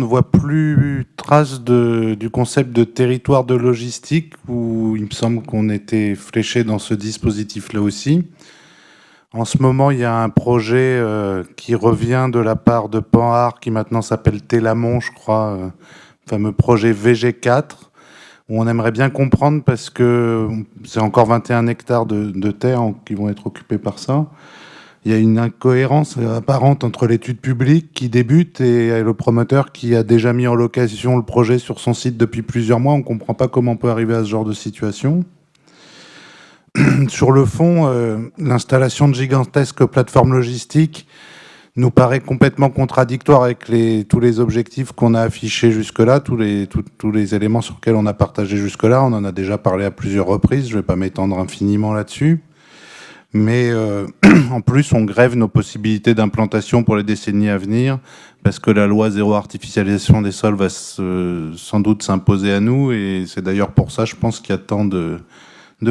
voit plus trace du concept de territoire de logistique, où il me semble qu'on était fléché dans ce dispositif-là aussi. En ce moment, il y a un projet qui revient de la part de Panhard, qui maintenant s'appelle Télamon, je crois, fameux projet VG4, où on aimerait bien comprendre, parce que c'est encore 21 hectares de terre qui vont être occupés par ça. Il y a une incohérence apparente entre l'étude publique qui débute et le promoteur qui a déjà mis en location le projet sur son site depuis plusieurs mois. On ne comprend pas comment on peut arriver à ce genre de situation. Sur le fond, l'installation de gigantesques plateformes logistiques nous paraît complètement contradictoire avec tous les objectifs qu'on a affichés jusque-là, tous les éléments sur lesquels on a partagé jusque-là. On en a déjà parlé à plusieurs reprises, je ne vais pas m'étendre infiniment là-dessus. Mais en plus, on grève nos possibilités d'implantation pour les décennies à venir, parce que la loi zéro artificialisation des sols va sans doute s'imposer à nous, et c'est d'ailleurs pour ça, je pense, qu'il y a tant de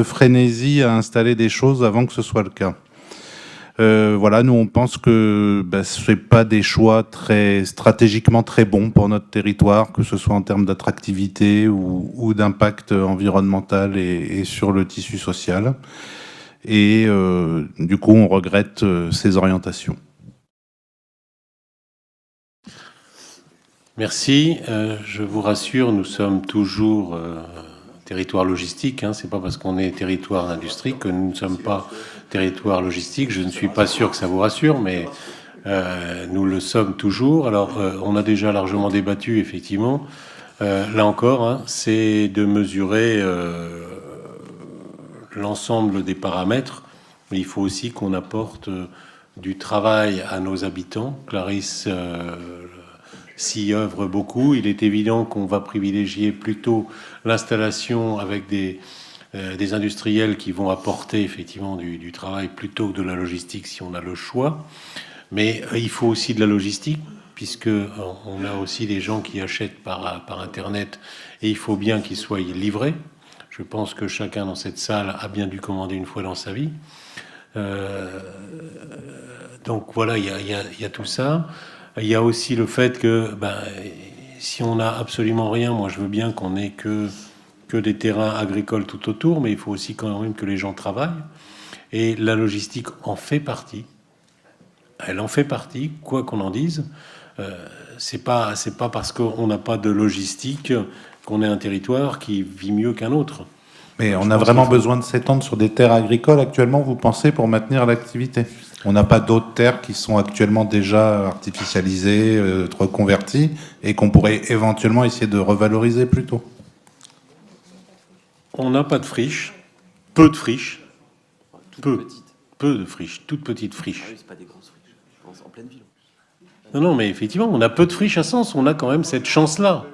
frénésie à installer des choses avant que ce soit le cas. Voilà, nous on pense que ce n'est pas des choix stratégiquement très bons pour notre territoire, que ce soit en termes d'attractivité ou d'impact environnemental et sur le tissu social. Et du coup, on regrette ces orientations. Merci. Je vous rassure, nous sommes toujours territoire logistique. Hein. C'est pas parce qu'on est territoire d'industrie que nous ne sommes pas territoire logistique. Je ne suis pas sûr que ça vous rassure, mais nous le sommes toujours. Alors, on a déjà largement débattu, effectivement. Là encore, hein, c'est de mesurer l'ensemble des paramètres, mais il faut aussi qu'on apporte du travail à nos habitants. Clarisse s'y œuvre beaucoup. Il est évident qu'on va privilégier plutôt l'installation avec des industriels qui vont apporter effectivement du travail plutôt que de la logistique si on a le choix. Mais il faut aussi de la logistique, puisque on a aussi des gens qui achètent par Internet, et il faut bien qu'ils soient livrés. Je pense que chacun dans cette salle a bien dû commander une fois dans sa vie. Donc voilà, il y a tout ça. Il y a aussi le fait que si on n'a absolument rien, moi je veux bien qu'on n'ait que des terrains agricoles tout autour, mais il faut aussi quand même que les gens travaillent. Et la logistique en fait partie. Elle en fait partie, quoi qu'on en dise. C'est pas parce qu'on n'a pas de logistique qu'on est un territoire qui vit mieux qu'un autre. Mais on a vraiment besoin de s'étendre sur des terres agricoles actuellement, vous pensez, pour maintenir l'activité? On n'a pas d'autres terres qui sont actuellement déjà artificialisées, reconverties, et qu'on pourrait éventuellement essayer de revaloriser plutôt? On n'a pas de friches, peu de friches, peu de friches, toutes petites friches. Ah oui, c'est pas des grosses friches, je pense en pleine ville. Non, mais effectivement, on a peu de friches à Sens, on a quand même cette chance-là.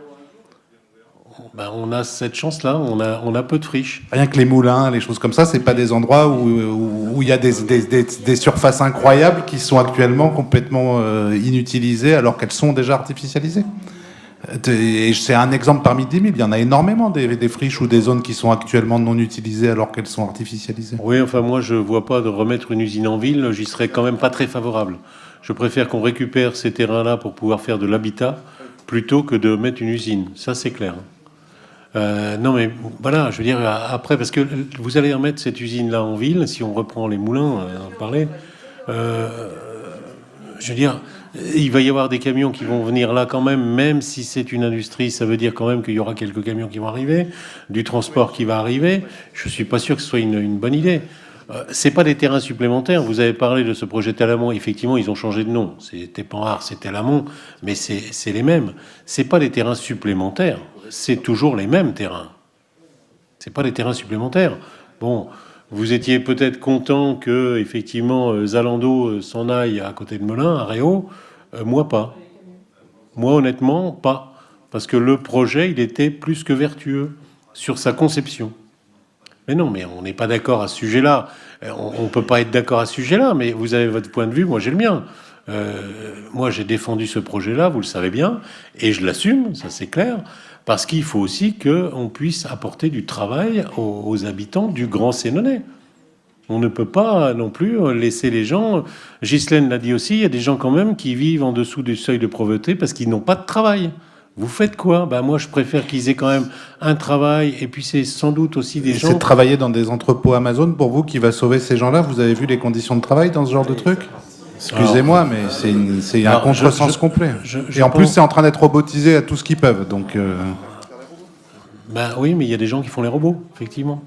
On a cette chance-là, on a peu de friches. Rien que les moulins, les choses comme ça, c'est pas des endroits où il y a des surfaces incroyables qui sont actuellement complètement inutilisées alors qu'elles sont déjà artificialisées. Et c'est un exemple parmi 10 000. Il y en a énormément des friches ou des zones qui sont actuellement non utilisées alors qu'elles sont artificialisées. Oui, enfin moi je vois pas de remettre une usine en ville, j'y serais quand même pas très favorable. Je préfère qu'on récupère ces terrains-là pour pouvoir faire de l'habitat plutôt que de mettre une usine. Ça c'est clair. Non mais voilà, je veux dire après parce que vous allez remettre cette usine-là en ville, si on reprend les moulins, on en parlait. Je veux dire, il va y avoir des camions qui vont venir là quand même si c'est une industrie, ça veut dire quand même qu'il y aura quelques camions qui vont arriver, du transport qui va arriver. Je suis pas sûr que ce soit une bonne idée. C'est pas des terrains supplémentaires. Vous avez parlé de ce projet Télamon. Effectivement, ils ont changé de nom. C'était Panhard, c'est Télamon, mais c'est les mêmes. C'est pas des terrains supplémentaires. C'est toujours les mêmes terrains. C'est pas des terrains supplémentaires. Bon, vous étiez peut-être content que effectivement Zalando s'en aille à côté de Melun, à Réau. Moi pas. Moi honnêtement pas, parce que le projet il était plus que vertueux sur sa conception. Mais non, mais on n'est pas d'accord à ce sujet-là. On peut pas être d'accord à ce sujet-là. Mais vous avez votre point de vue, moi j'ai le mien. Moi j'ai défendu ce projet-là, vous le savez bien, et je l'assume, ça c'est clair. Parce qu'il faut aussi qu'on puisse apporter du travail aux habitants du Grand Sénonais. On ne peut pas non plus laisser les gens... Ghislaine l'a dit aussi, il y a des gens quand même qui vivent en dessous du seuil de pauvreté parce qu'ils n'ont pas de travail. Vous faites quoi? Bah moi, je préfère qu'ils aient quand même un travail, et puis c'est sans doute aussi des gens... C'est de travailler dans des entrepôts Amazon, pour vous, qui va sauver ces gens-là? Vous avez vu les conditions de travail dans ce genre de truc? Excusez-moi, mais c'est un contresens complet. Et en plus, c'est en train d'être robotisé à tout ce qu'ils peuvent, donc... Ben oui, mais il y a des gens qui font les robots, effectivement.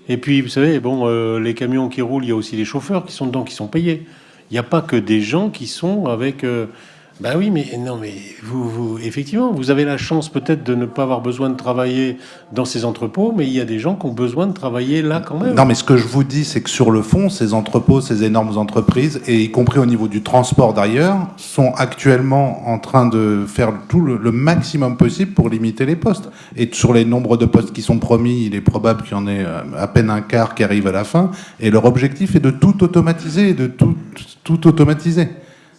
Et puis, vous savez, bon, les camions qui roulent, il y a aussi les chauffeurs qui sont dedans, qui sont payés. Il n'y a pas que des gens qui sont avec... Ben oui, mais non, mais effectivement, vous avez la chance peut-être de ne pas avoir besoin de travailler dans ces entrepôts, mais il y a des gens qui ont besoin de travailler là quand même. Non, mais ce que je vous dis, c'est que sur le fond, ces entrepôts, ces énormes entreprises, et y compris au niveau du transport d'ailleurs, sont actuellement en train de faire tout le maximum possible pour limiter les postes. Et sur les nombres de postes qui sont promis, il est probable qu'il y en ait à peine un quart qui arrive à la fin. Et leur objectif est de tout automatiser, et de tout automatiser.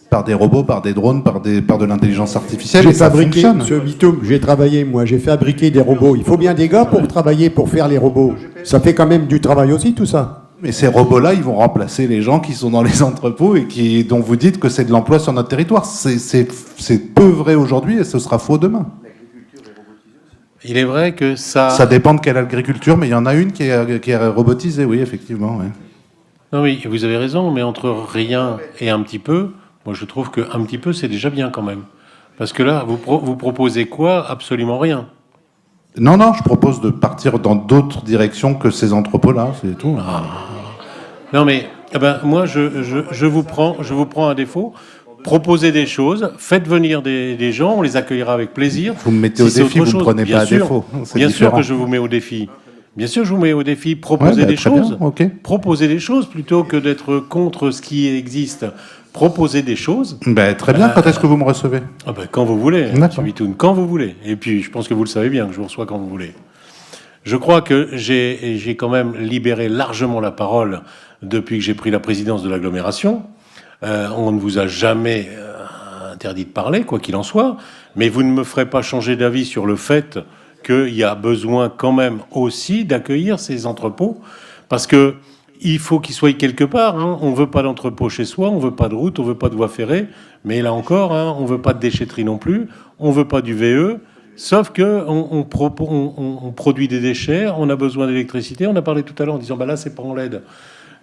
Par des robots, par des drones, par de l'intelligence artificielle. J'ai et ça fabriqué, fonctionne. Monsieur Bitoum, j'ai travaillé, moi, j'ai fabriqué des robots. Il faut bien des gars pour travailler, pour faire les robots. Ça fait quand même du travail aussi, tout ça. Mais ces robots-là, ils vont remplacer les gens qui sont dans les entrepôts et dont vous dites que c'est de l'emploi sur notre territoire. C'est peu vrai aujourd'hui et ce sera faux demain. Il est vrai que ça... Ça dépend de quelle agriculture, mais il y en a une qui est robotisée, oui, effectivement. Ouais. Non, oui, vous avez raison, mais entre rien et un petit peu... Moi, je trouve qu'un petit peu, c'est déjà bien quand même. Parce que là, vous proposez quoi? Absolument rien. Non, je propose de partir dans d'autres directions que ces entrepôts-là, c'est tout. Ah. Non, mais moi, je vous prends à défaut. Proposez des choses, faites venir des gens, on les accueillera avec plaisir. Vous me mettez au défi, vous ne me prenez pas à défaut. Bien sûr que je vous mets au défi. Bien sûr, je vous mets au défi. Proposez des choses. Bien, okay. Proposez des choses plutôt que d'être contre ce qui existe. Proposez des choses. Très bien. Quand est-ce que vous me recevez? Quand vous voulez, M. Bitoun, quand vous voulez. Et puis, je pense que vous le savez bien que je vous reçois quand vous voulez. Je crois que j'ai quand même libéré largement la parole depuis que j'ai pris la présidence de l'agglomération. On ne vous a jamais interdit de parler, quoi qu'il en soit. Mais vous ne me ferez pas changer d'avis sur le fait qu'il y a besoin quand même aussi d'accueillir ces entrepôts. Parce que il faut qu'ils soient quelque part. Hein. On ne veut pas d'entrepôt chez soi, on ne veut pas de route, on ne veut pas de voie ferrée. Mais là encore, on ne veut pas de déchetterie non plus. On ne veut pas du VE. Sauf qu'on produit des déchets, on a besoin d'électricité. On a parlé tout à l'heure en disant, là, c'est pas en LED.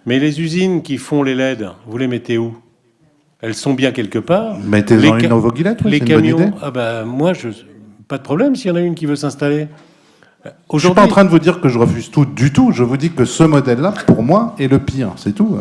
Mais les usines qui font les LED, vous les mettez où? Elles sont bien quelque part. Mettez-en une au Vauguilette, oui, c'est une bonne idée. Moi, pas de problème s'il y en a une qui veut s'installer. Je ne suis pas en train de vous dire que je refuse tout du tout. Je vous dis que ce modèle-là, pour moi, est le pire. C'est tout.